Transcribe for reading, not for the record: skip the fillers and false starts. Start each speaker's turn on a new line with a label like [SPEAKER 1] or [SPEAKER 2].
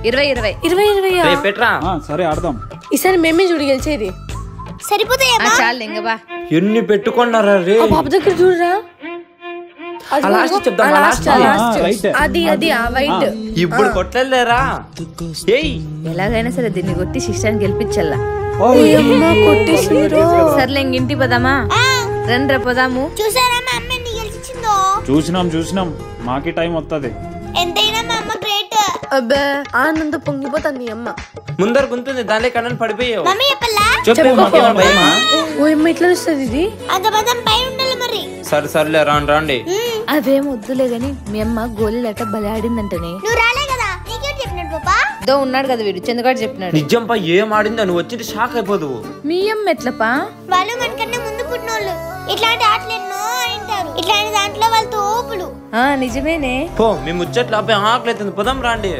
[SPEAKER 1] 20
[SPEAKER 2] Petra
[SPEAKER 3] సరే ఆడదాం.
[SPEAKER 1] ఈసారి మేమే చూడు గెలిచేది.
[SPEAKER 4] సరిపోతాయమ్మా.
[SPEAKER 5] చాలు ఇంకా బా.
[SPEAKER 2] ఎన్ని పెట్టుకున్నారా రే.
[SPEAKER 1] ఆ బాబు దగ్గర చూడరా. అది ఆ వైట్.
[SPEAKER 2] ఇప్పుడు కొట్టలేరా.
[SPEAKER 5] ఎలాగైనా సరే దీన్ని కొట్టి శిష్టాన్ని గెలిపించల్లా. సర్లే ఇంటి పోదామా. రండి రా పోదాము.
[SPEAKER 4] చూసారా మా అమ్మ ఎన్ని గెలిచిందో.
[SPEAKER 3] చూసినాం మాకి టైం వస్తుంది.
[SPEAKER 4] ఎంతైనా మా అమ్మ గ్రేట్.
[SPEAKER 1] అబ్బే ఆనందంతో పొంగిపోతాను నీ అమ్మ.
[SPEAKER 2] ముందర గుంతుంది దానిలో కన్నా పడిపోయావు.
[SPEAKER 4] మమ్మీ చెప్పలా.
[SPEAKER 2] చెప్పు మాకేమో భయమా.
[SPEAKER 1] ఓ అమ్మ ఇట్లా వస్తుంది ఇది.
[SPEAKER 4] అంత బదం పై ఉండాలి మరి.
[SPEAKER 2] సర్లే రాండి.
[SPEAKER 5] అవేం వద్దులే గాని మీ అమ్మ గోళీలట బలి ఆడిందంటనే.
[SPEAKER 4] నువ్వు రాలే కదా నీకేం చెప్పినాడు పాపా.
[SPEAKER 5] దో ఉన్నాడు కదా వీడు చంద్రగాడు చెప్పినాడు.
[SPEAKER 2] నిజంపా ఏం ఆడిందా నువ్వు వచ్చింది షాక్ అయిపోదువు.
[SPEAKER 5] మీ అమ్మ ఎట్లపా.
[SPEAKER 4] వాళ్ళు మనకన్నా ముందు పుట్టినోళ్ళు. ఇట్లాంటి ఆటలు ఎన్నో ఆడింటారు. ఇట్లాంటి దాంట్లో వాళ్ళు తోపులు.
[SPEAKER 5] నిజమేనే.
[SPEAKER 2] పో మీ ముచ్చట్లు అబ్బాయి ఆకలి అవుతుంది. పోదాం రాండి.